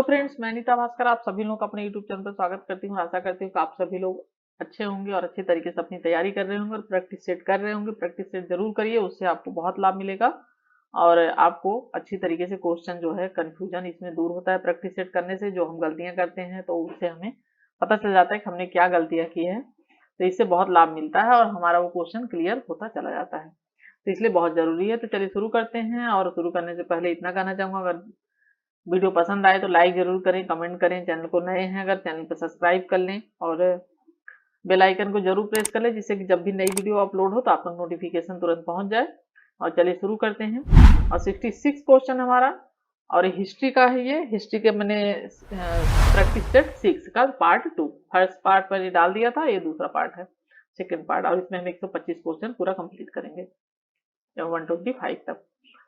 Friends, मैं नीता भास्कर आप सभी लोगों का अपने यूट्यूब चैनल पर स्वागत करती हूँ। आशा करती हूँ कि आप सभी लोग अच्छे होंगे और अच्छे तरीके से अपनी तैयारी कर रहे होंगे और प्रैक्टिस सेट कर रहे होंगे। प्रैक्टिस सेट जरूर करिए, उससे आपको बहुत लाभ मिलेगा और आपको अच्छी तरीके से क्वेश्चन जो है कंफ्यूजन इसमें दूर होता है। प्रैक्टिस सेट करने से जो हम गलतियां करते हैं तो उससे हमें पता चल जाता है कि हमने क्या गलतियां की है, तो इससे बहुत लाभ मिलता है और हमारा वो क्वेश्चन क्लियर होता चला जाता है। तो इसलिए बहुत जरूरी है। तो चलिए शुरू करते हैं। और शुरू करने से पहले इतना कहना चाहूंगा, अगर वीडियो पसंद आए तो लाइक जरूर करें, कमेंट करें। चैनल को नए हैं अगर चैनल को सब्सक्राइब कर लें और बेल आइकन को जरूर प्रेस कर लें, जिससे कि जब भी नई वीडियो अपलोड हो तो आप तक नोटिफिकेशन तुरंत पहुंच जाए। और चलिए शुरू करते हैं। और 66 क्वेश्चन हमारा और हिस्ट्री का है। ये हिस्ट्री के मैंने प्रैक्टिस सेट 6 का पार्ट 2, फर्स्ट पार्ट पर ये डाल दिया था, ये दूसरा पार्ट है, सेकेंड पार्ट। और इसमें हम 125 क्वेश्चन पूरा कंप्लीट करेंगे 125 तक।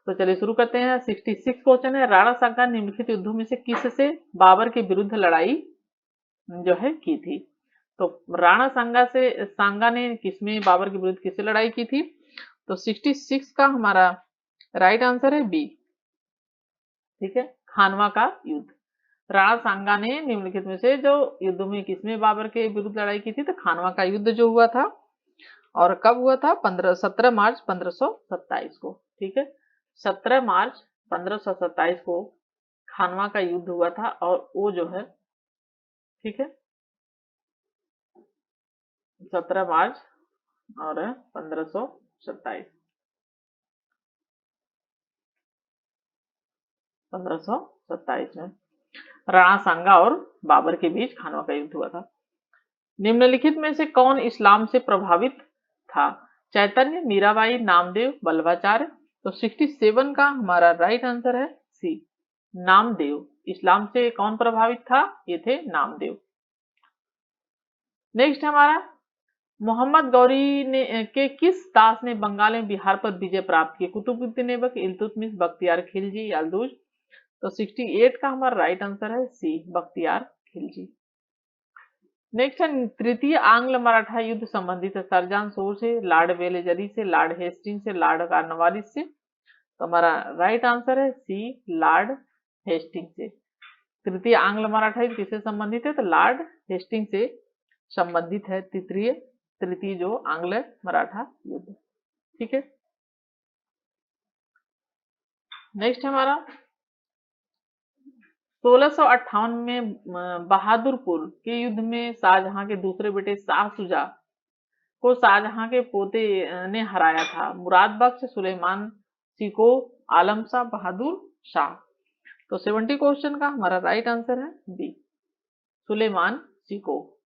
तो चलिए शुरू करते हैं। 66 क्वेश्चन है। राणा सांगा निम्नलिखित युद्धों में से किससे बाबर के विरुद्ध लड़ाई जो है की थी? तो राणा सांगा ने किसमें बाबर के विरुद्ध किससे लड़ाई की थी? तो 66 का हमारा राइट आंसर है बी। ठीक है, खानवा का युद्ध। राणा सांगा ने निम्नलिखित में से जो युद्धों में किसमें बाबर के विरुद्ध लड़ाई की थी? तो खानवा का युद्ध जो हुआ था, और कब हुआ था? 17 मार्च 1527 को। ठीक है, 17 मार्च 1527 को खानवा का युद्ध हुआ था। और वो जो है, ठीक है, 17 मार्च और 1527 में राणा सांगा और बाबर के बीच खानवा का युद्ध हुआ था। निम्नलिखित में से कौन इस्लाम से प्रभावित था? चैतन्य, मीराबाई, नामदेव, वल्लभाचार्य। तो 67 का हमारा राइट आंसर है सी, नामदेव। इस्लाम से कौन प्रभावित था? ये थे नामदेव। नेक्स्ट हमारा, मोहम्मद गौरी ने के किस दास ने बंगाल में बिहार पर विजय प्राप्त की? कुतुबुद्दीन ऐबक, इल्तुतमिश, बख्तियार खिलजी, यल्दुज। तो 68 का हमारा राइट आंसर है सी, बख्तियार खिलजी। नेक्स्ट है, तृतीय आंग्ल मराठा युद्ध संबंधित है सरजान सोर से, लॉर्ड वेलेजरी से, लॉर्ड हेस्टिंग से, लॉर्ड कार्नवालिस से। तो हमारा राइट आंसर है सी, लॉर्ड हेस्टिंग से। तृतीय आंग्ल मराठा युद्ध किससे संबंधित है? तो लॉर्ड हेस्टिंग से संबंधित है तृतीय जो आंग्ल मराठा युद्ध। ठीक है, नेक्स्ट हमारा 1658 में बहादुरपुर के युद्ध में शाहजहां के दूसरे बेटे शाह शुजा को शाहजहां के पोते ने हराया था। मुराद बख्श, सुलेमान सिको, आलम शाह, बहादुर शाह। तो 70 क्वेश्चन का हमारा राइट आंसर है बी, सुलेमान सिको।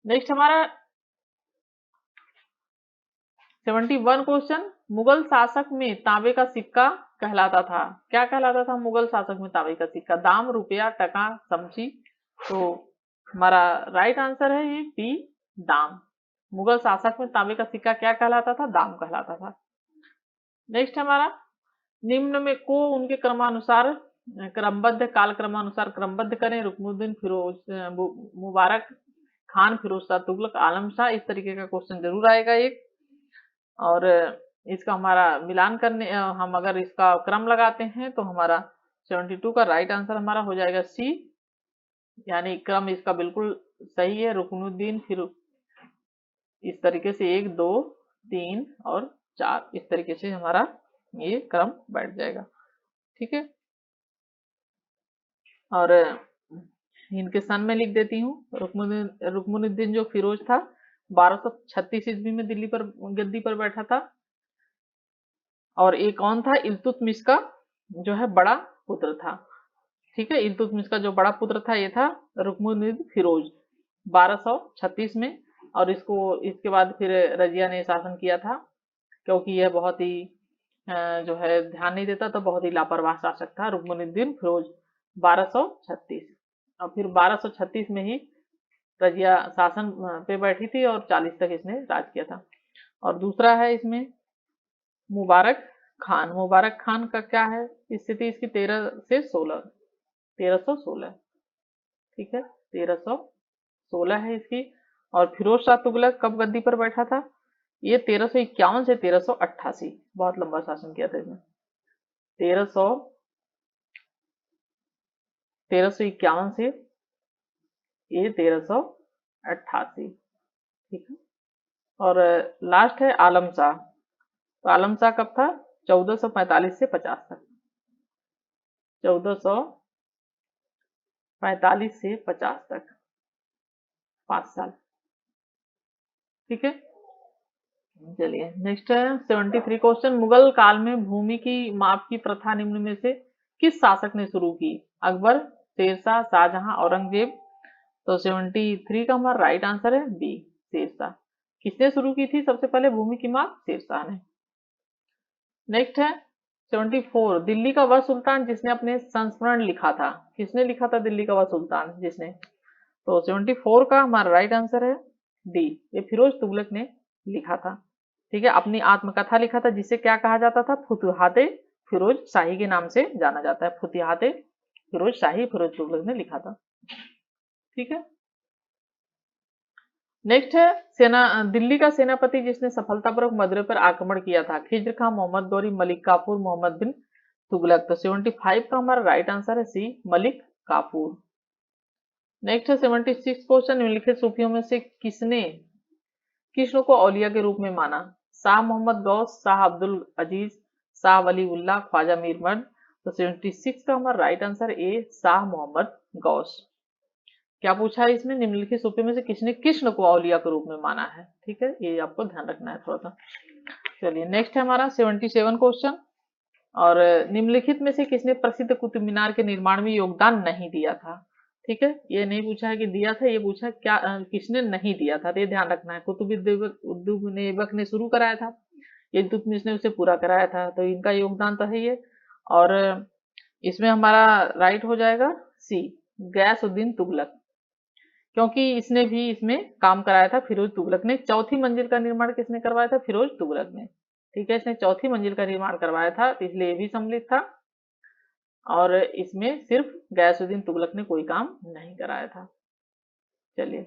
नेक्स्ट हमारा 71 क्वेश्चन, मुगल शासक में तांबे का सिक्का कहलाता था। क्या कहलाता था मुगल शासक में तांबे का सिक्का? दाम, रुपया, टका, समची। तो हमारा राइट आंसर है ये बी, दाम। मुगल शासक में तांबे का सिक्का क्या कहलाता था? दाम कहलाता था। नेक्स्ट हमारा, निम्न में को उनके क्रमानुसार क्रमबद्ध, काल क्रमानुसार क्रमबद्ध करें। रुकनुद्दीन, फिरोज मुबारक खान, फिरोज शाह तुगलक, आलम शाह। इस तरीके का क्वेश्चन जरूर आएगा एक। और इसका हमारा मिलान करने हम अगर इसका क्रम लगाते हैं तो हमारा 72 का राइट आंसर हमारा हो जाएगा सी, यानी क्रम इसका बिल्कुल सही है। रुकनुद्दीन, फिर इस तरीके से 1 2 3 और 4, इस तरीके से हमारा ये क्रम बैठ जाएगा। ठीक है, और इनके सन में लिख देती हूँ। रुकनुद्दीन जो फिरोज था 1236 ईस्वी में दिल्ली पर गद्दी पर बैठा था। और एक कौन था? इल्तुतमिश का जो है बड़ा पुत्र था। ठीक है, इल्तुतमिश का जो बड़ा पुत्र था ये था रुकनुद्दीन फिरोज 1236 में। और इसके बाद फिर रजिया ने शासन किया था, क्योंकि यह बहुत ही जो है ध्यान नहीं देता था, बहुत ही लापरवाह शासक था रुकनुद्दीन फिरोज 1236। और फिर 1236 में ही रजिया शासन पे बैठी थी और 40 तक इसने राज किया था। और दूसरा है इसमें मुबारक खान। मुबारक खान का क्या है स्थिति इसकी? 1316। ठीक है, 1316 है इसकी। और फिरोज शाह तुगलक कब गद्दी पर बैठा था? ये 1351 से 1388, बहुत लंबा शासन किया था इसने। 1351 से ये 1388, ठीक है। और लास्ट है आलम शाह। तो आलम शाह कब था? 1445 से 50 तक, 1445 से 50 तक, 5 साल, ठीक है। चलिए नेक्स्ट है 73 क्वेश्चन। मुगल काल में भूमि की माप की प्रथा निम्न में से किस शासक ने शुरू की? अकबर, शेरशाह, शाहजहां, औरंगजेब। तो 73 का हमारा राइट आंसर है बी, शेरशाह। किसने शुरू की थी सबसे पहले भूमि की माप? शेरशाह ने। नेक्स्ट है 74, दिल्ली का वह सुल्तान जिसने अपने संस्मरण लिखा था। किसने लिखा था दिल्ली का वह सुल्तान जिसने? तो 74 का हमारा राइट आंसर है डी, ये फिरोज तुगलक ने लिखा था, ठीक है। अपनी आत्मकथा लिखा था जिसे क्या कहा जाता था? फुतुहाते फिरोज शाही के नाम से जाना जाता है। फुतुहाते फिरोज शाही फिरोज तुगलक ने लिखा था, ठीक है। नेक्स्ट है दिल्ली का सेनापति जिसने सफलतापूर्वक मदुरै पर आक्रमण किया था। खिज्र खां, मोहम्मद गौरी, मलिक काफूर, मोहम्मद बिन तुगलक। तो 75 का हमारा राइट आंसर है सी, मलिक काफूर। नेक्स्ट है 76 क्वेश्चन। निम्नलिखित सूफियों में से किसने कृष्ण को औलिया के रूप में माना? शाह मोहम्मद गौस, शाह अब्दुल अजीज, शाह वली उल्लाह, ख्वाजा मीर मर्द। तो 76 का हमारा right answer A, Shah Mohammad Ghaus. क्या पूछा है इसमें? निम्नलिखित सूफी में से किसने कृष्ण को औलिया के रूप में माना है, ठीक है, ये आपको ध्यान रखना है थोड़ा सा। चलिए नेक्स्ट है हमारा 77 क्वेश्चन। और निम्नलिखित में से किसने प्रसिद्ध कुतुब मीनार के निर्माण में योगदान नहीं दिया था? ठीक है, ये नहीं पूछा है कि दिया था, ये पूछा क्या किसने नहीं दिया था, तो ये ध्यान रखना है। कुतुबुद्दीन ऐबक ने शुरू कराया था, इल्तुतमिश ने उसे पूरा कराया था, तो इनका योगदान तो है ये। और इसमें हमारा राइट हो जाएगा सी, गयासुद्दीन तुगलक, क्योंकि इसने भी इसमें काम कराया था फिरोज तुगलक ने। चौथी मंजिल का निर्माण किसने करवाया था? फिरोज तुगलक ने, ठीक है। इसने चौथी मंजिल का निर्माण करवाया था, तो इसलिए ये भी सम्मिलित था। और इसमें सिर्फ गयासुद्दीन तुगलक ने कोई काम नहीं कराया था। चलिए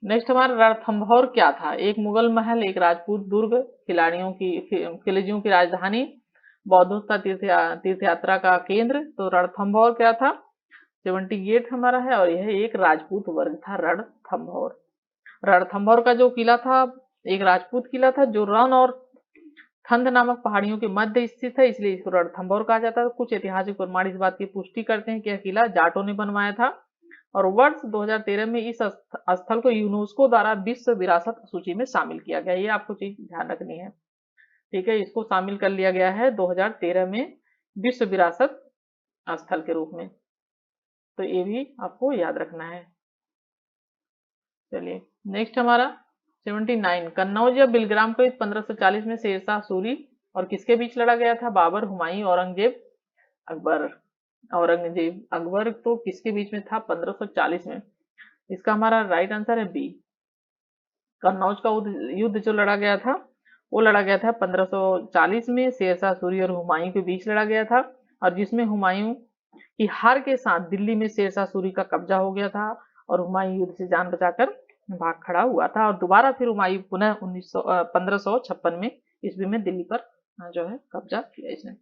नेक्स्ट हमारा रणथंभौर क्या था? एक मुगल महल, एक राजपूत दुर्ग, खिलजियों की राजधानी, बौद्धों का तीर्थ यात्रा का केंद्र। तो रणथंभौर क्या था? 78 हमारा है, और यह एक राजपूत वर्ग था रणथंभौर। रणथंभौर का जो किला था एक राजपूत किला था, जो रण और थंद नामक पहाड़ियों के मध्य स्थित है, इसलिए इसको रणथंभौर कहा जाता है। कुछ ऐतिहासिक प्रमाण इस बात की पुष्टि करते हैं कि यह किला जाटों ने बनवाया था, और वर्ष 2013 में इस स्थल को यूनेस्को द्वारा विश्व विरासत सूची में शामिल किया गया। ये आपको चीज ध्यान रखनी है, ठीक है, इसको शामिल कर लिया गया है 2013 में विश्व विरासत स्थल के रूप में, तो ये भी आपको याद रखना है। चलिए नेक्स्ट हमारा 79, कन्नौज या बिलग्राम को 1540 में शेरशाह सूरी और किसके बीच लड़ा गया था? बाबर, हुमायूं, औरंगजेब, अकबर। औरंगजेब अकबर तो किसके बीच में था? 1540 में। इसका हमारा राइट आंसर है बी, कन्नौज का युद्ध जो लड़ा गया था वो लड़ा गया था 1540 में, शेरशाह सूरी और हुमायूं के बीच लड़ा गया था, और जिसमें हुमायूं की हार के साथ दिल्ली में शेरशाह सूरी का कब्जा हो गया था, और हुमायूं युद्ध से जान बचाकर भाग खड़ा हुआ था, और दोबारा फिर हुमायूं पुनः 1556 में ईस्वी में दिल्ली पर जो है कब्जा किया इसने।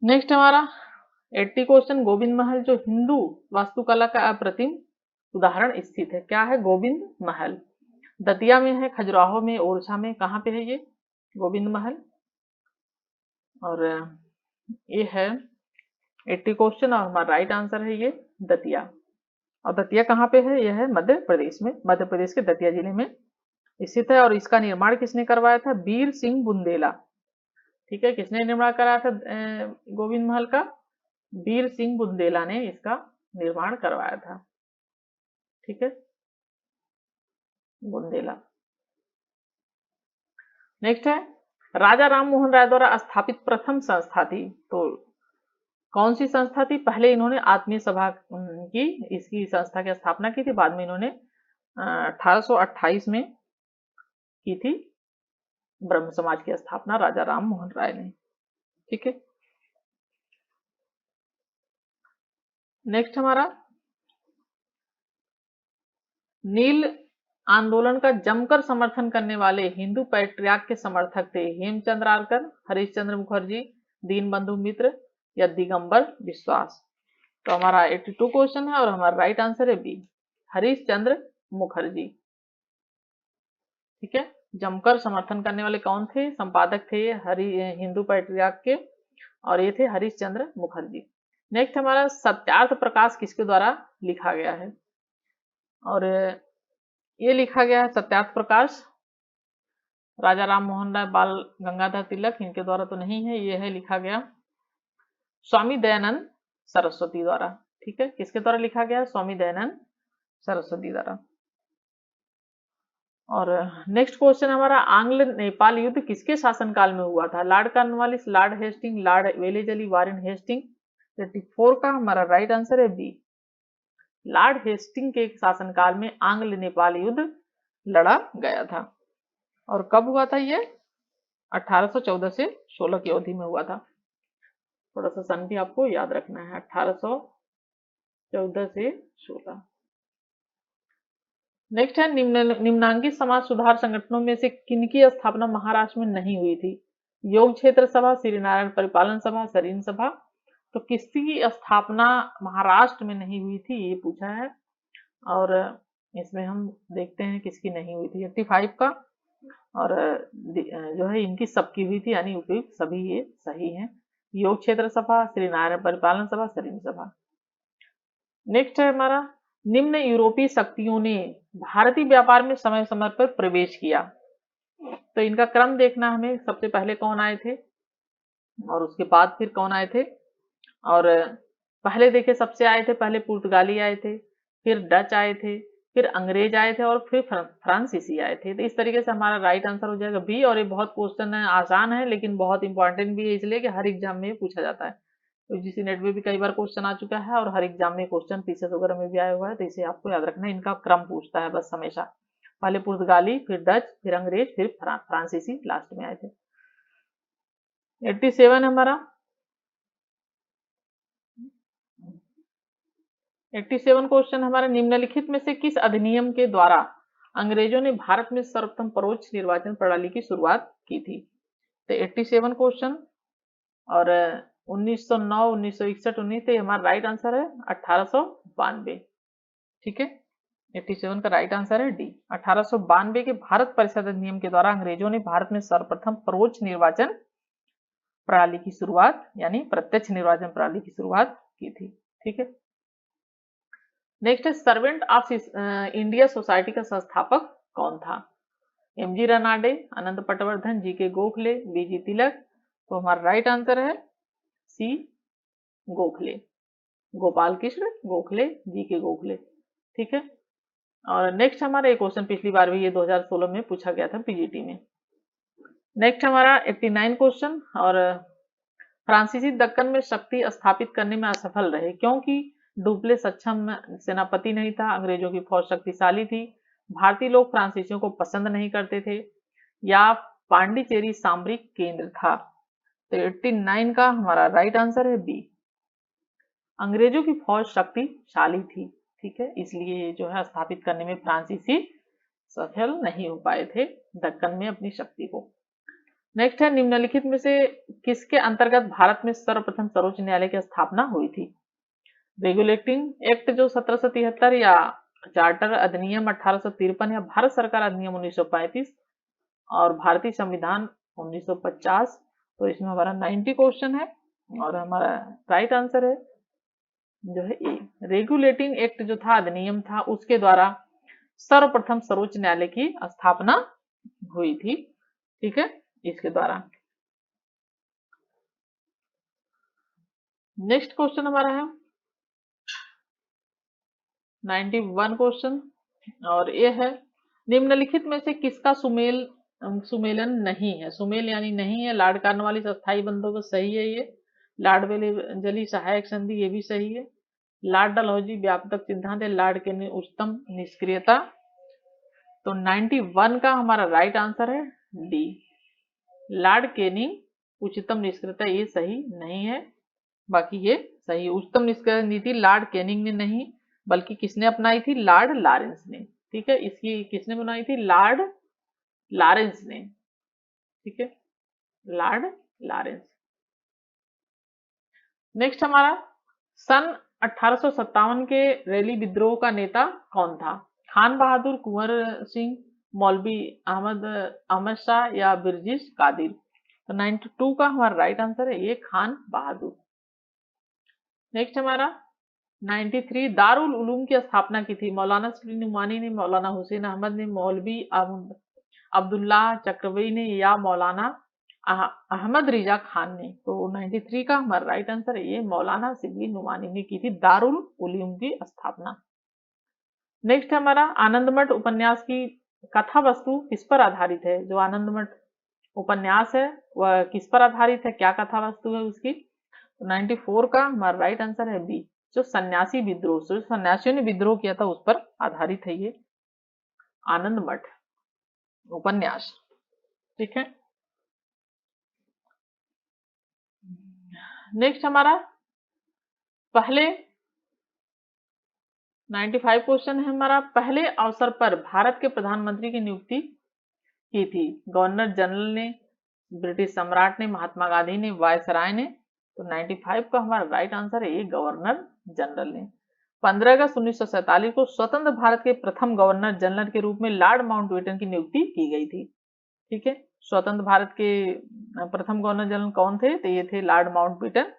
नेक्स्ट हमारा 80 क्वेश्चन, गोविंद महल जो हिंदू वास्तुकला का अप्रतिम उदाहरण स्थित है, क्या है? गोविंद महल दतिया में है, खजुराहो में, ओरछा में, कहाँ पे है ये गोविंद महल? और ये है 80 क्वेश्चन, और हमारा राइट आंसर है ये दतिया। और दतिया कहाँ पे है? यह है मध्य प्रदेश में, मध्य प्रदेश के दतिया जिले में स्थित है। और इसका निर्माण किसने करवाया था? बीर सिंह बुंदेला, ठीक है। किसने निर्माण कराया था गोविंद महल का? बीर सिंह बुंदेला ने इसका निर्माण करवाया था, ठीक है, बुंदेला। नेक्स्ट है राजा राम मोहन राय द्वारा स्थापित प्रथम संस्था थी, तो कौन सी संस्था थी? पहले इन्होंने आत्मीय सभा की इसकी संस्था की स्थापना की थी, बाद में इन्होंने 1828 में की थी ब्रह्म समाज की स्थापना राजा राम मोहन राय ने, ठीक है। नेक्स्ट हमारा नील आंदोलन का जमकर समर्थन करने वाले हिंदू पैट्रियार्क के समर्थक थे हेमचंद्र आरकर, हरीश चंद्र मुखर्जी, दीनबंधु मित्र या दिगंबर विश्वास। तो हमारा 82 क्वेश्चन है और हमारा राइट आंसर है बी, हरीश चंद्र मुखर्जी। ठीक है, जमकर समर्थन करने वाले कौन थे? संपादक थे हरि हिंदू पैट्रियार्क के, और ये थे हरीश चंद्र मुखर्जी। नेक्स्ट हमारा सत्यार्थ प्रकाश किसके द्वारा लिखा गया है? और ये लिखा गया है सत्यार्थ प्रकाश राजा राम मोहन राय बाल गंगाधर तिलक, इनके द्वारा तो नहीं है, ये है लिखा गया स्वामी दयानंद सरस्वती द्वारा। ठीक है, किसके द्वारा लिखा गया? स्वामी दयानंद सरस्वती द्वारा। और नेक्स्ट क्वेश्चन हमारा आंग्ल नेपाल युद्ध किसके शासनकाल में हुआ था? Lord Cornwallis, lord Hastings, lord Wellesley, Warren Hastings. 34 का हमारा राइट आंसर है बी, लॉर्ड हेस्टिंग के शासनकाल में आंग्ल नेपाल युद्ध लड़ा गया था। और कब हुआ था ये? 1814 से 16 की अवधि में हुआ था। थोड़ा सा सन भी आपको याद रखना है, 1814 से 16। नेक्स्ट है निम्नांकित समाज सुधार संगठनों में से किनकी स्थापना महाराष्ट्र में नहीं हुई थी? योग क्षेत्र सभा, श्री नारायण परिपालन सभा, सरीन सभा। तो किसकी स्थापना महाराष्ट्र में नहीं हुई थी ये पूछा है, और इसमें हम देखते हैं किसकी नहीं हुई थी। 85 का, और जो है इनकी सबकी हुई थी, यानी उपयुक्त सभी ये सही है। योग क्षेत्र सभा, श्री नारायण परिपालन सभा, सरीन सभा। नेक्स्ट है हमारा निम्न यूरोपीय शक्तियों ने भारतीय व्यापार में समय समय पर प्रवेश किया। तो इनका क्रम देखना हमें, सबसे पहले कौन आए थे और उसके बाद फिर कौन आए थे। और पहले देखे सबसे आए थे, पहले पुर्तगाली आए थे, फिर डच आए थे, फिर अंग्रेज आए थे, और फिर फ्रांसीसी आए थे। तो इस तरीके से हमारा राइट आंसर हो जाएगा बी। और ये बहुत क्वेश्चन है, आसान है लेकिन बहुत इंपॉर्टेंट भी है, इसलिए कि हर एग्जाम में पूछा जाता है। यूजीसी नेट में भी कई बार क्वेश्चन आ चुका है, और हर एग्जाम में क्वेश्चन पीसीएस वगैरह में भी आया हुआ है। तो इसे आपको याद रखना है, इनका क्रम पूछता है बस हमेशा, पहले पुर्तगाली, फिर डच, फिर अंग्रेज, फिर फ्रांसीसी लास्ट में आए थे। 87 हमारा 87 क्वेश्चन हमारा निम्नलिखित में से किस अधिनियम के द्वारा अंग्रेजों ने भारत में सर्वप्रथम परोक्ष निर्वाचन प्रणाली की शुरुआत की थी? तो 87 क्वेश्चन, और 1909, 1961, 19 हमारा राइट आंसर है 1892। ठीक है, 87 का राइट आंसर है डी। 1892 के भारत परिषद अधिनियम के द्वारा अंग्रेजों ने भारत में सर्वप्रथम परोक्ष निर्वाचन प्रणाली की शुरुआत, यानी प्रत्यक्ष निर्वाचन प्रणाली की शुरुआत की थी। ठीक है, नेक्स्ट है सर्वेंट ऑफ इंडिया सोसाइटी का संस्थापक कौन था? एमजी रनाडे, अनंत पटवर्धन, जी के गोखले, बीजी तिलक। तो हमारा राइट आंसर है सी, गोखले, गोपाल कृष्ण गोखले, जी के गोखले। ठीक है, और नेक्स्ट हमारा एक क्वेश्चन पिछली बार भी ये 2016 में पूछा गया था पीजीटी में। नेक्स्ट हमारा 89 क्वेश्चन, और फ्रांसीसी दक्कन में शक्ति स्थापित करने में असफल रहे क्योंकि डुप्ले सक्षम सेनापति नहीं था, अंग्रेजों की फौज शक्तिशाली थी, भारतीय लोग फ्रांसीसियों को पसंद नहीं करते थे, या पांडिचेरी सामरिक केंद्र था। तो 89 का हमारा राइट आंसर है बी, अंग्रेजों की फौज शक्तिशाली थी। ठीक है, इसलिए जो है स्थापित करने में फ्रांसीसी सफल नहीं हो पाए थे दक्कन में अपनी शक्ति को। नेक्स्ट है निम्नलिखित में से किसके अंतर्गत भारत में सर्वप्रथम सर्वोच्च न्यायालय की स्थापना हुई थी? रेगुलेटिंग एक्ट जो 1773, या चार्टर अधिनियम 1853, या भारत सरकार अधिनियम 1935, और भारतीय संविधान 1950। तो इसमें हमारा 90 क्वेश्चन है, और हमारा राइट आंसर है जो है ए, रेगुलेटिंग एक्ट जो था, अधिनियम था, उसके द्वारा सर्वप्रथम सर्वोच्च न्यायालय की स्थापना हुई थी। ठीक है, इसके द्वारा। नेक्स्ट क्वेश्चन हमारा है 91 क्वेश्चन, और ये है निम्नलिखित में से किसका सुमेलन नहीं है? सुमेल यानी नहीं है। लॉर्ड कॉर्नवालिस अस्थायी बंदोबस्त सही है ये। लॉर्ड वेलेजली सहायक संधि, ये भी सही है। लॉर्ड डलहौजी व्यापक सिद्धांत है। लॉर्ड के उच्चतम निष्क्रियता। तो 91 का हमारा राइट आंसर है डी, लॉर्ड केनिंग उच्चतम निष्क्रियता, ये सही नहीं है। बाकी ये सही। उच्चतम निष्क्रियता नीति लॉर्ड केनिंग ने नहीं, बल्कि किसने अपनाई थी? लॉर्ड लॉरेंस ने। ठीक है, इसकी किसने बनाई थी? लॉर्ड लॉरेंस ने। ठीक है, लॉर्ड लॉरेंस। नेक्स्ट हमारा सन 1857 के रैली विद्रोह का नेता कौन था? खान बहादुर, कुंवर सिंह, मौलवी अहमद अहमद शाह या बिरजिश कादिर? तो 92 का हमारा राइट आंसर है ये खान बहादुर। नेक्स्ट हमारा 93, दारुल उलूम की स्थापना की थी? मौलाना सलीम नुमानी ने, मौलाना हुसैन अहमद ने, मौलवी अब्दुल्लाह चक्रवी ने या मौलाना अहमद रिजा खान ने? तो 93 का हमारा राइट आंसर है ये मौलाना सिबली नुमानी ने की थी दारुल उलूम की स्थापना। नेक्स्ट हमारा आनंदमठ उपन्यास की कथा वस्तु किस पर आधारित है? जो आनंदमठ उपन्यास है वह किस पर आधारित है, क्या कथा वस्तु है उसकी? तो 94 का हमारा राइट आंसर है बी, जो सन्यासी विद्रोह, जो सन्यासियों ने विद्रोह किया था उस पर आधारित है ये आनंदमठ उपन्यास। ठीक है। नेक्स्ट हमारा पहले 95 क्वेश्चन है हमारा, पहले अवसर पर भारत के प्रधानमंत्री की नियुक्ति की थी? गवर्नर जनरल ने, ब्रिटिश सम्राट ने, महात्मा गांधी ने, वायसराय ने? तो 95 का हमारा राइट आंसर है ये गवर्नर जनरल ने। 15 अगस्त 1947 को स्वतंत्र भारत के प्रथम गवर्नर जनरल के रूप में लॉर्ड माउंटबेटन की नियुक्ति की गई थी। ठीक है, स्वतंत्र भारत के प्रथम गवर्नर जनरल कौन थे? तो ये थे लॉर्ड माउंटबेटन।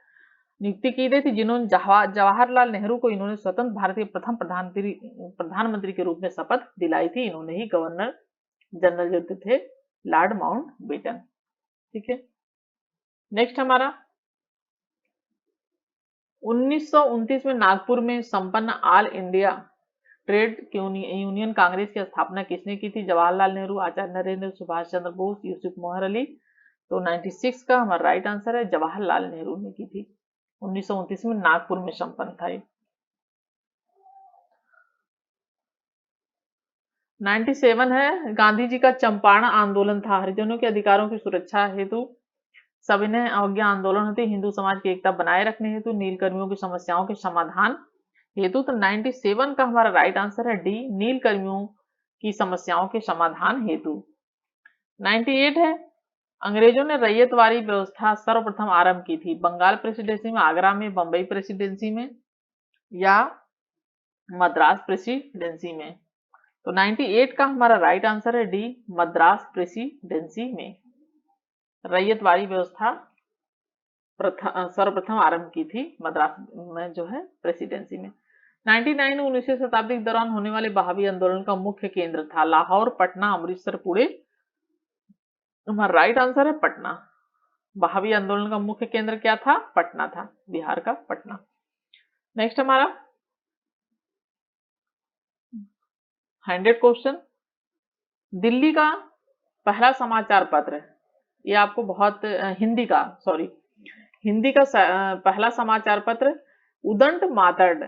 नियुक्ति की गई थी जिन्होंने जवाहरलाल नेहरू को इन्होंने स्वतंत्र भारत के प्रथम प्रधानमंत्री के रूप में शपथ दिलाई थी। इन्होंने ही गवर्नर जनरल जो थे लॉर्ड माउंटबेटन। ठीक है। नेक्स्ट हमारा 1929 में नागपुर में संपन्न all India trade union Congress की स्थापना किसने की थी? जवाहरलाल नेहरू, आचार्य नरेंद्र, सुभाष चंद्र बोस, यूसुफ मोहर अली? तो 96 का हमारा राइट आंसर है जवाहरलाल नेहरू ने की थी। 1929 में नागपुर में संपन्न था ये। 97 है, गांधी जी का चंपारण आंदोलन था? हरिजनों के अधिकारों की सुरक्षा हेतु, सविनय अवज्ञा आंदोलन हेतु, हिंदू समाज की एकता बनाए रखने हेतु, नीलकर्मियों की समस्याओं के समाधान हेतु? तो 97 का हमारा राइट आंसर है डी, नीलकर्मियों की समस्याओं के समाधान हेतु। 98 है, अंग्रेजों ने रैयतवारी व्यवस्था सर्वप्रथम आरंभ की थी? बंगाल प्रेसिडेंसी में, आगरा में, बंबई प्रेसिडेंसी में या मद्रास प्रेसिडेंसी में? तो 98 का हमारा राइट आंसर है डी, मद्रास प्रेसिडेंसी में रैयतवारी व्यवस्था सर्वप्रथम आरंभ की थी मद्रास में जो है प्रेसिडेंसी में। 99 19वीं शताब्दी के दौरान होने वाले बहावी आंदोलन का मुख्य केंद्र था? लाहौर, पटना, अमृतसर, पुणे? हमारा राइट आंसर है पटना। बहावी आंदोलन का मुख्य केंद्र क्या था? पटना था, बिहार का पटना। नेक्स्ट हमारा 100 क्वेश्चन, दिल्ली का पहला समाचार पत्र, ये आपको बहुत हिंदी का पहला समाचार पत्र उदंत मातड़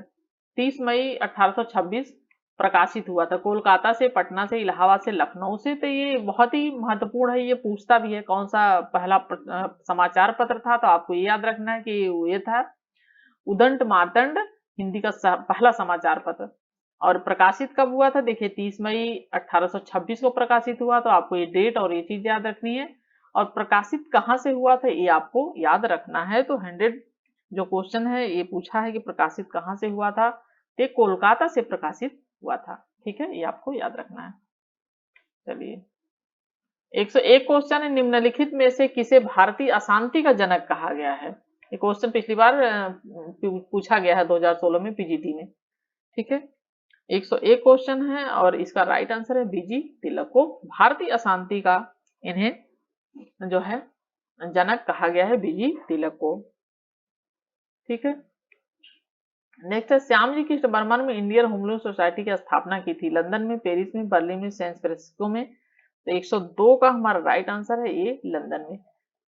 30 मई 1826 प्रकाशित हुआ था। कोलकाता से, पटना से, इलाहाबाद से, लखनऊ से? तो ये बहुत ही महत्वपूर्ण है, ये पूछता भी है कौन सा पहला समाचार पत्र था। तो आपको ये याद रखना है कि ये था उदंत मातंड, हिंदी का पहला समाचार पत्र। और प्रकाशित कब हुआ था? देखिए 30 मई 1826 को प्रकाशित हुआ। तो आपको ये डेट और ये चीज याद रखनी है। और प्रकाशित कहाँ से हुआ था ये आपको याद रखना है। तो 100 जो क्वेश्चन है ये पूछा है कि प्रकाशित कहाँ से हुआ था? ये कोलकाता से प्रकाशित हुआ था। ठीक है, ये आपको याद रखना है। चलिए 101 क्वेश्चन है, निम्नलिखित में से किसे भारतीय अशांति का जनक कहा गया है? ये क्वेश्चन पिछली बार पूछा गया है 2016 में पीजीटी में। ठीक है, 101 क्वेश्चन है और इसका राइट आंसर है बीजी तिलक को भारतीय अशांति का इन्हें जो है जनक कहा गया है, बीजी तिलक को। ठीक है, नेक्स्ट है, श्यामजी कृष्ण वर्मा में इंडियन होमलूम सोसाइटी की स्थापना की थी? लंदन में, पेरिस में, बर्लिन में, सैन फ्रांसिस्को में? तो 102 का हमारा राइट आंसर है ये लंदन में।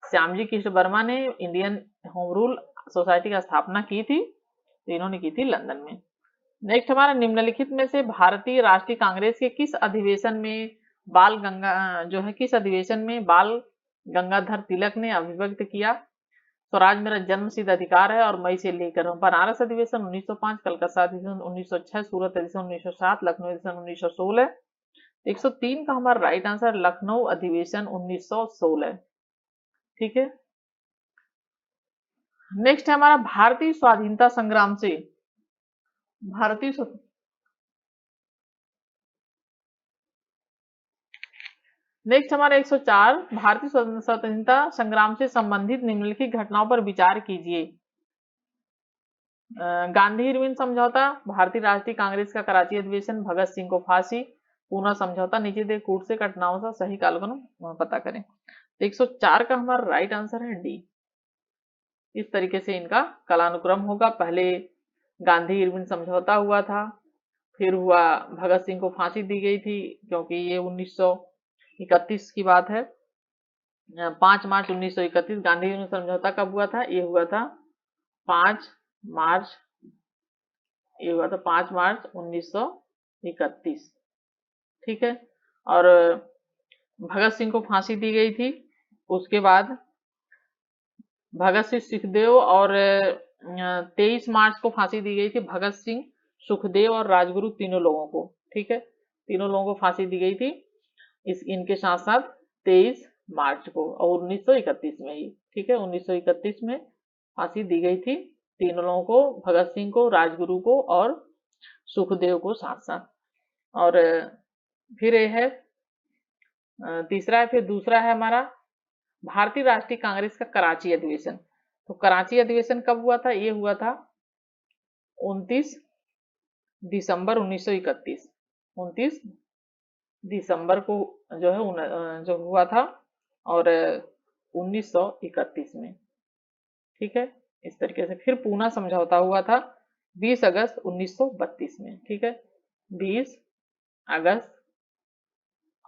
श्यामजी कृष्ण वर्मा ने इंडियन होम रूल सोसाइटी की स्थापना की थी, तो इन्होंने की थी लंदन में। नेक्स्ट हमारा निम्नलिखित में से भारतीय राष्ट्रीय कांग्रेस के किस अधिवेशन में किस अधिवेशन में बाल गंगाधर तिलक ने अभिव्यक्त किया? स्वराज मेरा जन्मसिद्ध अधिकार है और मई से लेकर बनारस अधिवेशन 1905, कलकत्ता अधिवेशन 1906, सूरत अधिवेशन 1907, लखनऊ अधिवेशन 1916। 103 का हमारा राइट आंसर लखनऊ अधिवेशन 1916। ठीक है, नेक्स्ट है हमारा भारतीय स्वाधीनता संग्राम से भारतीय स्वत- नेक्स्ट हमारा 104, भारतीय स्वतंत्रता संग्राम से संबंधित निम्नलिखित घटनाओं पर विचार कीजिए। गांधी इरविन समझौता, भारतीय राष्ट्रीय कांग्रेस का कराची अधिवेशन, भगत सिंह को फांसी, पूना समझौता। नीचे दे कूट से घटनाओं का सही कालक्रम पता करें। तो 104 का हमारा राइट आंसर है डी। इस तरीके से इनका कालानुक्रम होगा। पहले गांधी इरविन समझौता हुआ था, फिर हुआ भगत सिंह को फांसी दी गई थी, क्योंकि ये 1931 की बात है। 5 मार्च 1931 गांधी इरविन समझौता कब हुआ था? ये हुआ था 5 मार्च, ये हुआ था 5 मार्च 1931। ठीक है। और भगत सिंह को फांसी दी गई थी। उसके बाद भगत सिंह, सुखदेव और 23 मार्च को फांसी दी गई थी भगत सिंह, सुखदेव और राजगुरु तीनों लोगों को। ठीक है, तीनों लोगों को फांसी दी गई थी इस इनके साथ साथ 23 मार्च को, और 1931 में ही। ठीक है, 1931 में फांसी दी गई थी तीनों लोगों को, भगत सिंह को, राजगुरु को और सुखदेव को साथ साथ। और फिर ये है तीसरा है, फिर दूसरा है हमारा भारतीय राष्ट्रीय कांग्रेस का कराची अधिवेशन। तो कराची अधिवेशन कब हुआ था? ये हुआ था 29 दिसंबर 1931। 29 दिसंबर को जो है जो हुआ था, और 1931 में। ठीक है, इस तरीके से। फिर पूना समझौता हुआ था 20 अगस्त 1932 में। ठीक है, 20 अगस्त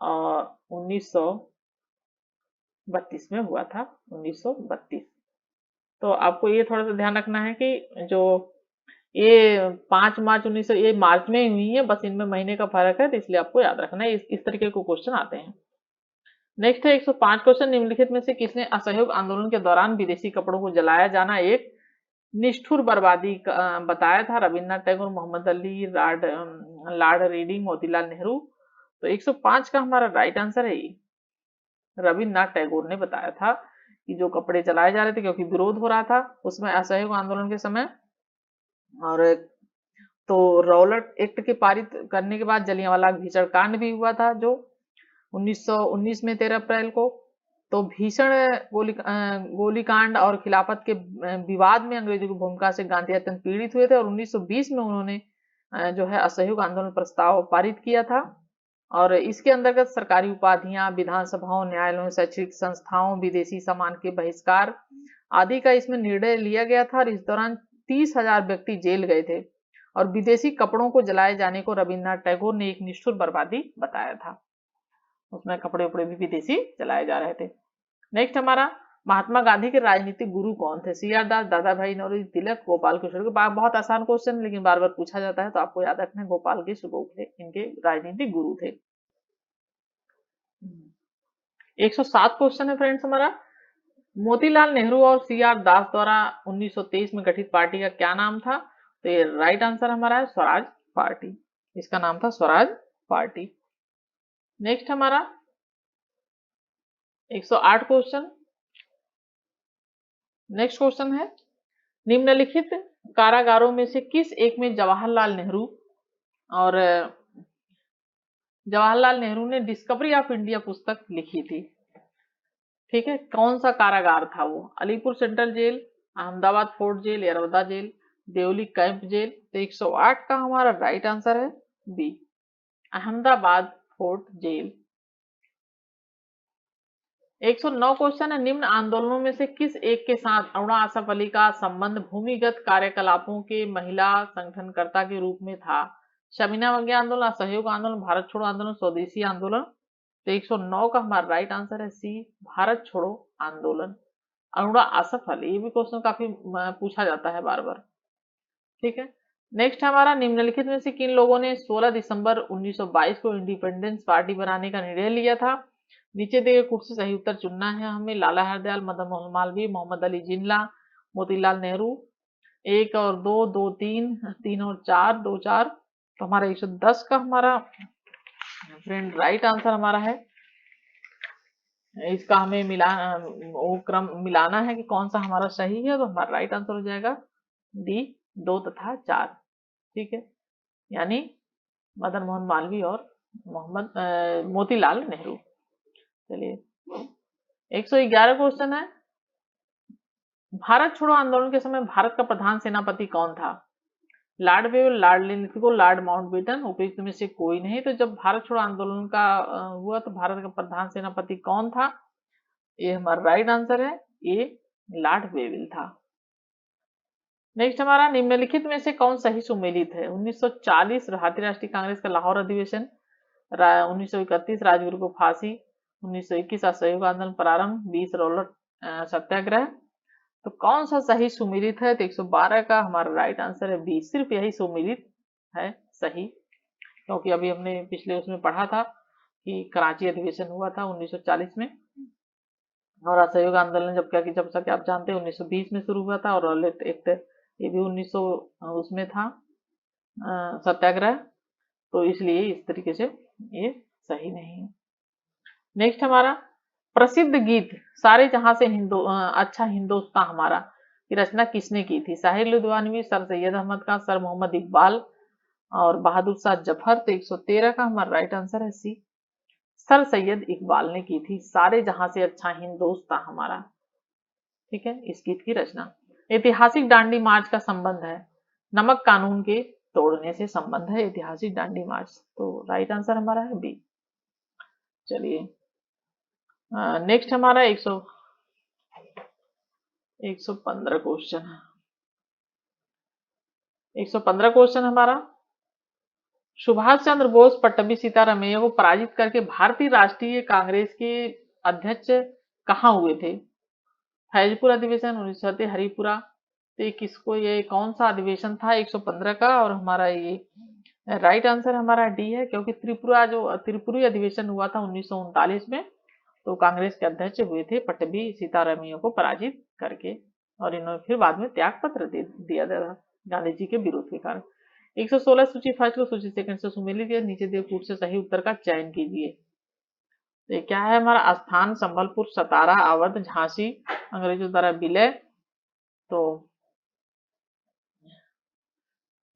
और 1932 में हुआ था, 1932। तो आपको ये थोड़ा सा ध्यान रखना है कि जो ये 5 मार्च 1900 ये मार्च में ही हुई है, बस इनमें महीने का फर्क है, तो इसलिए आपको याद रखना है। इस तरीके के क्वेश्चन आते हैं। नेक्स्ट है 105 क्वेश्चन, निम्नलिखित में से किसने असहयोग आंदोलन के दौरान विदेशी कपड़ों को जलाया जाना एक निष्ठुर बर्बादी बताया था? Rabindranath Tagore, Mohammad Ali, lord Reading, Motilal Nehru. तो 105 का हमारा राइट आंसर है ये, रविन्द्रनाथ टैगोर ने बताया था कि जो कपड़े जलाए जा रहे थे, क्योंकि विरोध हो रहा था उसमें असहयोग आंदोलन के समय। और तो रॉलेट एक्ट के पारित करने के बाद जलियांवाला बाग भीषण कांड भी हुआ था, जो 1919 में 13 अप्रैल को। तो भीषण गोलीकांड और खिलाफत के विवाद में अंग्रेजों की भूमिका से गांधी अत्यंत पीड़ित हुए थे, और 1920 में उन्होंने जो है असहयोग आंदोलन प्रस्ताव पारित किया था। और इसके अंतर्गत सरकारी उपाधियां, विधानसभाओं, न्यायालयों, शैक्षिक संस्थाओं, विदेशी सामान के बहिष्कार आदि का इसमें निर्णय लिया गया था। और इस दौरान 30,000 व्यक्ति जेल गए थे, और विदेशी कपड़ों को जलाए जाने को रविन्द्रनाथ टैगोर ने एक निष्ठुर बर्बादी बताया था। उसमें कपड़े उपड़े भी विदेशी जलाए जा रहे थे। नेक्स्ट हमारा महात्मा गांधी के राजनीतिक गुरु कौन थे? सी आर दास, दादा भाई नौरोजी, तिलक, गोपाल कृष्ण। बहुत आसान क्वेश्चन, लेकिन बार बार पूछा जाता है, तो आपको याद रखना है गोपाल कृष्ण गोखले इनके राजनीतिक गुरु थे। 107 क्वेश्चन है फ्रेंड्स हमारा, मोतीलाल नेहरू और सी आर दास द्वारा 1923 में गठित पार्टी का क्या नाम था? तो ये राइट आंसर हमारा है स्वराज पार्टी। इसका नाम था स्वराज पार्टी। नेक्स्ट हमारा 108 क्वेश्चन। नेक्स्ट क्वेश्चन है, निम्नलिखित कारागारों में से किस एक में जवाहरलाल नेहरू और जवाहरलाल नेहरू ने डिस्कवरी ऑफ इंडिया पुस्तक लिखी थी? ठीक है, कौन सा कारागार था वो? Alipur central jail, Ahmedabad fort jail, Yerwada jail, Deoli camp jail. तो 108 का हमारा राइट आंसर है B, Ahmedabad fort jail. 109 question है, निम्न आंदोलनों में से किस एक के साथ अरुणा आसफ अली का संबंध भूमिगत कार्यकलापों के महिला संगठनकर्ता के रूप में था? शमीना वंगे आंदोलन, असहयोग आंदोलन, भारत छोड़ो आंदोलन, स्वदेशी आंदोलन। तो 109 का हमारा राइट आंसर है सी, भारत छोड़ो आंदोलन। अरुणा आसफ अली, ये भी क्वेश्चन काफी पूछा जाता है बार बार। ठीक है, नेक्स्ट हमारा, निम्नलिखित में से किन लोगों ने 16 दिसंबर 1922 को इंडिपेंडेंस पार्टी बनाने का निर्णय लिया था? नीचे दिए गए कुछ से सही उत्तर चुनना है हमें। लाला हरदयाल, मदन मोहन मालवीय, मोहम्मद अली जिन्ना, मोतीलाल नेहरू। 1 और 2, 2 3, 3 और 4, 2 4। तो हमारा 110 का हमारा फ्रेंड राइट आंसर हमारा है। इसका हमें वो क्रम मिलाना है कि कौन सा हमारा सही है, तो हमारा राइट आंसर हो जाएगा डी, 2 तथा 4। ठीक है, यानी मदन मोहन मालवीय और मोतीलाल नेहरू। चलिए 111 क्वेश्चन है, भारत छोड़ो आंदोलन के समय भारत का प्रधान सेनापति कौन था? Lord Wavell, lord Linlithgow, lord Mountbatten, उपयुक्त में से कोई नहीं। तो जब भारत छोड़ो आंदोलन का हुआ तो भारत का प्रधान सेनापति कौन था? ये हमारा राइट आंसर है, ये लॉर्ड वेविल था। नेक्स्ट हमारा, निम्नलिखित में से कौन सही सुमेलित है? 1940 भारतीय राष्ट्रीय कांग्रेस का लाहौर अधिवेशन, 1931 राजगुरु को फांसी, 1921 असहयोग आंदोलन प्रारंभ, 20 रोलर सत्याग्रह। तो कौन सा सही सुमेलित है? तो 112 का हमारा राइट आंसर है बी, सिर्फ यही सुमेलित है सही, क्योंकि अभी हमने पिछले उसमें पढ़ा था कि कराची अधिवेशन हुआ था 1940 में, और असहयोग आंदोलन जब क्या कि जब तक आप जानते हैं 1920 में शुरू हुआ था, और रॉलेट एक्ट ये भी 1900 उसमें था सत्याग्रह, तो इसलिए इस तरीके से ये सही नहीं है। नेक्स्ट हमारा, प्रसिद्ध गीत सारे जहां से अच्छा हिंदुस्तां हमारा की रचना किसने की थी? साहिर लुधियानवी, सर सैयद अहमद खान, सर मोहम्मद इकबाल और बहादुर शाह जफर। तो 113 का हमारा राइट आंसर है सी, सर सैयद इकबाल ने की थी सारे जहां से अच्छा हिंदुस्तां हमारा। ठीक है, इस गीत की रचना। ऐतिहासिक दांडी मार्च का संबंध है, नमक कानून के तोड़ने से संबंध है ऐतिहासिक दांडी मार्च, तो राइट आंसर हमारा है बी। चलिए नेक्स्ट हमारा 115 क्वेश्चन है, 115 क्वेश्चन हमारा, सुभाष चंद्र बोस पट्टभी सीतारामैया को पराजित करके भारतीय राष्ट्रीय कांग्रेस के अध्यक्ष कहाँ हुए थे? फैजपुर अधिवेशन, 1930 हरिपुरा। तो ये किसको, ये कौन सा अधिवेशन था 115 का? और हमारा ये राइट आंसर हमारा डी है, क्योंकि त्रिपुरी अधिवेशन हुआ था 1939 में, तो कांग्रेस के अध्यक्ष हुए थे पट्टभी सीतारामैया को पराजित करके, और इन्होंने फिर बाद में त्याग पत्र दिया था गांधी जी के विरोध के कारण। 116 सूची फर्स्ट को सूची सेकंड से सुमेलित किया, नीचे दिए कूट से सही उत्तर का चयन कीजिए। तो ये क्या है हमारा, स्थान संबलपुर, सतारा, अवध, झांसी, अंग्रेजों द्वारा विलय। तो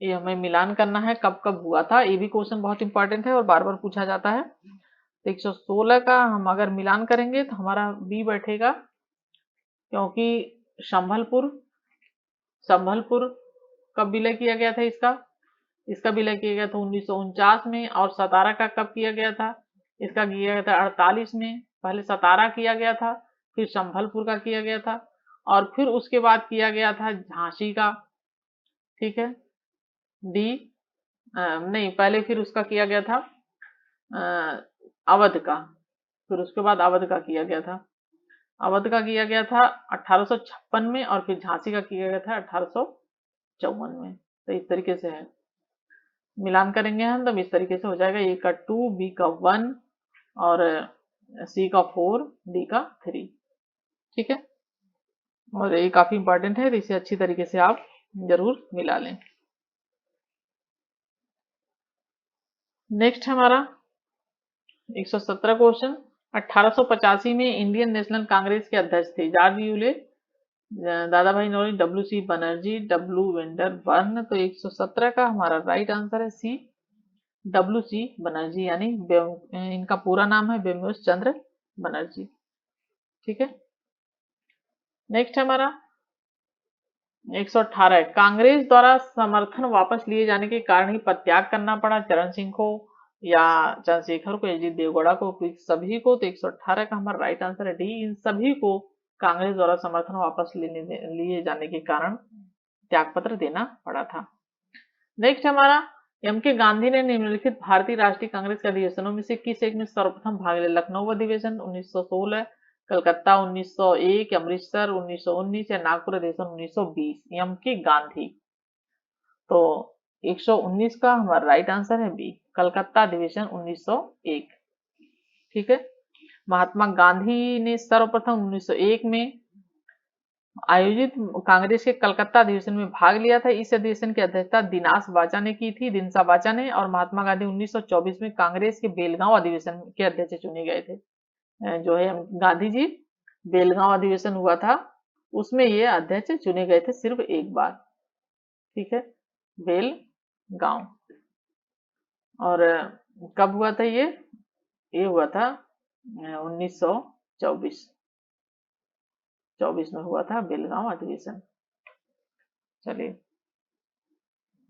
ये हमें मिलान करना है कब कब हुआ था, ये भी क्वेश्चन बहुत इंपॉर्टेंट है और बार बार पूछा जाता है। तो 116 का हम अगर मिलान करेंगे तो हमारा बी बैठेगा, क्योंकि संभलपुर संभलपुर कब विलय किया गया था इसका? इसका विलय किया गया था 1949 में, और सतारा का कब किया गया था? इसका किया गया था 48 में। पहले सतारा किया गया था, फिर संभलपुर का किया गया था, और फिर उसके बाद किया गया था झांसी का। ठीक है, डी नहीं, पहले फिर उसका किया गया था अवध का, फिर उसके बाद अवध का किया गया था, अवध का किया गया था 1856 में, और फिर झांसी का किया गया था 1854 में। तो इस तरीके से है, मिलान करेंगे हम तब इस तरीके से हो जाएगा, ए का 2, बी का 1 और सी का 4, डी का 3। ठीक है, और ये काफी इंपॉर्टेंट है, तो इसे अच्छी तरीके से आप जरूर मिला लें। नेक्स्ट हमारा 117 क्वेश्चन, 1885 में इंडियन नेशनल कांग्रेस के अध्यक्ष थे George Yule, Dadabhai Naoroji, W C Banerjee, W Wedderburn. तो 117 का हमारा राइट आंसर है सी, डब्ल्यू सी बनर्जी, यानी इनका पूरा नाम है बेमोस चंद्र बनर्जी। ठीक है, नेक्स्ट हमारा 118 है, कांग्रेस द्वारा समर्थन वापस लिए जाने के कारण ही परित्याग करना पड़ा चरण सिंह को या चंद्रशेखर को, एच डी देवगौड़ा को, सभी को। तो 118 का हमारा राइट आंसर है डी, इन सभी को कांग्रेस द्वारा समर्थन वापस लिए जाने के कारण त्यागपत्र देना पड़ा था। नेक्स्ट हमारा, एम के गांधी ने निम्नलिखित भारतीय राष्ट्रीय कांग्रेस के अधिवेशनों में से किस एक में सर्वप्रथम भाग लिया? लखनऊ अधिवेशन 1916, कलकत्ता 1901, अमृतसर 1919 या नागपुर अधिवेशन 1920। एम के गांधी, तो 119 का हमारा राइट आंसर है बी, कलकत्ता अधिवेशन 1901। ठीक है, महात्मा गांधी ने सर्वप्रथम 1901 में आयोजित कांग्रेस के कलकत्ता अधिवेशन में भाग लिया था। इस अधिवेशन की अध्यक्षता दिनास बाचा ने की थी, दिनसा बाचा ने, और महात्मा गांधी 1924 में कांग्रेस के बेलगांव अधिवेशन के अध्यक्ष चुने गए थे। जो है गांधी जी, बेलगांव अधिवेशन हुआ था उसमें ये अध्यक्ष चुने गए थे सिर्फ एक बार। ठीक है, गांव। और कब हुआ था ये हुआ था 1924 में हुआ था बेलगांव अधिवेशन। चलिए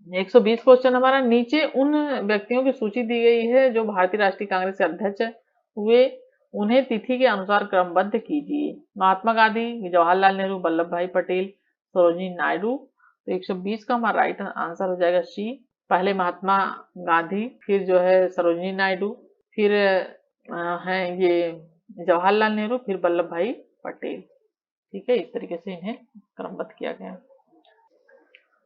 120 क्वेश्चन हमारा, नीचे उन व्यक्तियों की सूची दी गई है जो भारतीय राष्ट्रीय कांग्रेस के अध्यक्ष हुए, उन्हें तिथि के अनुसार क्रमबद्ध कीजिए। महात्मा गांधी, जवाहरलाल नेहरू, वल्लभ भाई पटेल, सरोजिनी नायडू। तो 120 का हमारा राइट आंसर हो जाएगा सी। पहले महात्मा गांधी, फिर जो है सरोजिनी नायडू, फिर है ये जवाहरलाल नेहरू, फिर वल्लभ भाई पटेल। ठीक है, इस तरीके से इन्हें क्रमबद्ध किया गया।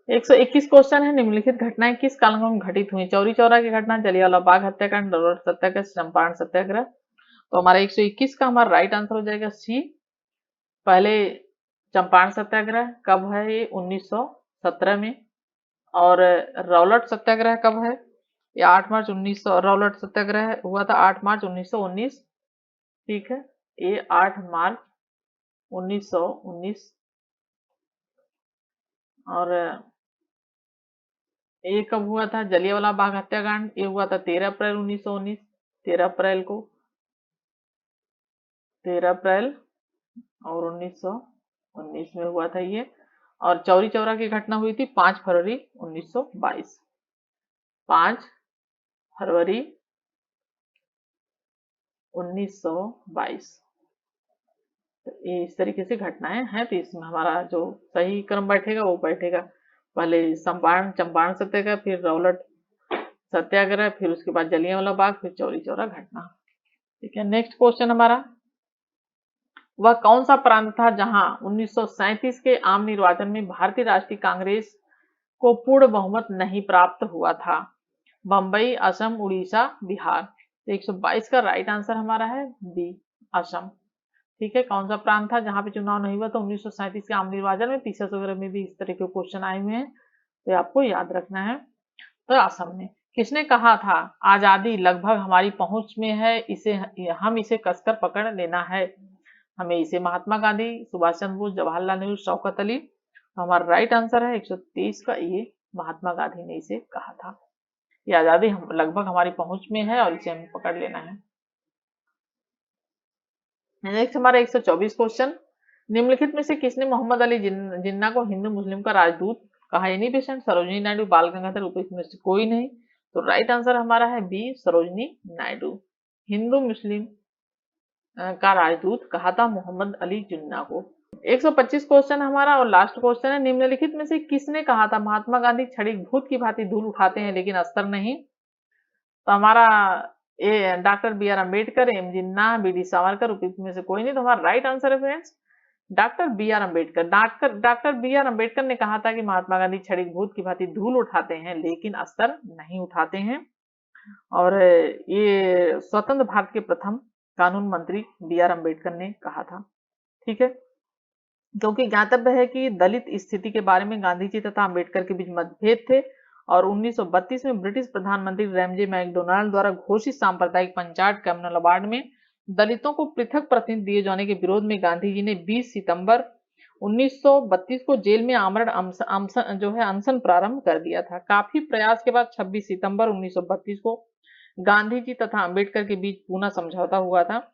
121 क्वेश्चन है, निम्नलिखित घटनाएं किस कालखंड में घटित हुई? चौरी चौरा की घटना, जलियांवाला बाग हत्याकांड, रॉबर्ट सत्याग्रह, चंपारण सत्याग्रह। तो हमारा 121 का हमारा राइट आंसर हो जाएगा सी। पहले चंपारण सत्याग्रह कब है? ये 1917 में। और रॉबर्ट सत्याग्रह कब है? ये 8 मार्च 1900। रॉबर्ट सत्याग्रह हुआ था 8 मार्च 1919। ठीक है, ये 8 मार्च 1919। और ये कब हुआ था? जलियांवाला बाग हत्याकांड, ये हुआ था 13 अप्रैल 1919। 13 अप्रैल को, 13 अप्रैल और 1919 में हुआ था ये। और चौरी चौरा की घटना हुई थी 5 फरवरी 1922। 5 फरवरी 1922। तो ये इस तरीके से घटनाएं हैं। तो इसमें हमारा जो सही क्रम बैठेगा वो बैठेगा, पहले चंपारण सत्याग्रह, फिर रॉबर्ट सत्याग्रह, फिर उसके बाद जलियांवाला बाग, फिर चौरी चौरा घटना। ठीक है, नेक्स्ट क्वेश्चन हमारा, वह कौन सा प्रांत था जहां 1937 के आम निर्वाचन में भारतीय राष्ट्रीय कांग्रेस को पूर्ण बहुमत नहीं प्राप्त हुआ था? बंबई, असम, उड़ीसा, बिहार। तो 122 का राइट आंसर हमारा है बी, असम। ठीक है, कौन सा प्रांत था जहां पे चुनाव नहीं हुआ? तो 1937 के आम निर्वाचन में। पीसीएस वगैरह में भी इस तरह के क्वेश्चन आए हुए हैं, तो आपको याद रखना है। तो असम में। किसने कहा था आजादी लगभग हमारी पहुंच में है, हम इसे कसकर पकड़ लेना है? हमें इसे महात्मा गांधी, सुभाष चंद्र बोस, जवाहरलाल नेहरू, शौकत अली। तो हमारा राइट आंसर है 123 का, ये महात्मा गांधी ने इसे कहा था। ये आजादी लगभग हमारी पहुंच में है और इसे हमें पकड़ लेना है। नेक्स्ट हमारा 124 क्वेश्चन, निम्नलिखित में से किसने मोहम्मद अली जिन्ना को हिंदू मुस्लिम का राजदूत कहा? एनी बेसेंट, सरोजिनी नायडू, बाल गंगाधर, उपयुक्त में से कोई नहीं। तो राइट आंसर हमारा है बी, सरोजिनी नायडू। हिंदू मुस्लिम का राजदूत कहा था मोहम्मद अली जिन्ना को। 125 क्वेश्चन हमारा और लास्ट क्वेश्चन है, निम्नलिखित में से किसने कहा था महात्मा गांधी क्षणिक भूत की भांति धूल उठाते हैं लेकिन अस्तर नहीं? तो हमारा A doctor B R Ambedkar, M Jinnah, B D Savarkar, उपयुक्त में से कोई नहीं। तो हमारा राइट आंसर है friends doctor B R Ambedkar. Doctor B R Ambedkar ने कहा था कि महात्मा गांधी क्षणिक भूत की भांति धूल उठाते हैं लेकिन अस्तर नहीं उठाते हैं। और ये स्वतंत्र भारत के प्रथम कानून मंत्री बी आर अम्बेडकर ने कहा था। ठीक है, क्योंकि ज्ञातव्य है कि दलित स्थिति के बारे में गांधी जी तथा अम्बेडकर के बीच मतभेद थे और 1932 में ब्रिटिश प्रधानमंत्री रैमजे मैकडोनाल्ड द्वारा घोषित सांप्रदायिक पंचायत कम्युनल अवार्ड में दलितों को पृथक प्रतिनिधि दिए जाने के विरोध में गांधी जी ने 20 सितंबर 1932 को जेल में आमरण अनशन प्रारंभ कर दिया था। काफी प्रयास के बाद 26 सितंबर 1932 को गांधी जी तथा अम्बेडकर के बीच पूना समझौता हुआ था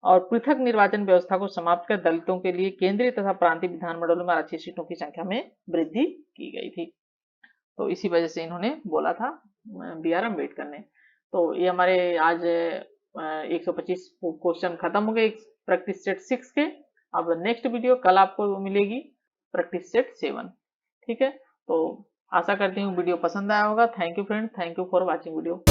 और पृथक निर्वाचन व्यवस्था को समाप्त कर दलितों के लिए केंद्रीय तथा प्रांतीय विधानमंडलों में आरक्षित सीटों की संख्या में वृद्धि की गई थी। तो इसी वजह से इन्होंने बोला था बी आर अम्बेडकर ने। तो ये हमारे आज 125 क्वेश्चन खत्म हो गए प्रैक्टिस सेट 6 के। अब नेक्स्ट वीडियो कल आपको मिलेगी प्रैक्टिस सेट 7। ठीक है, तो आशा करती हूँ वीडियो पसंद आया होगा। Thank you friend, thank you for watching video.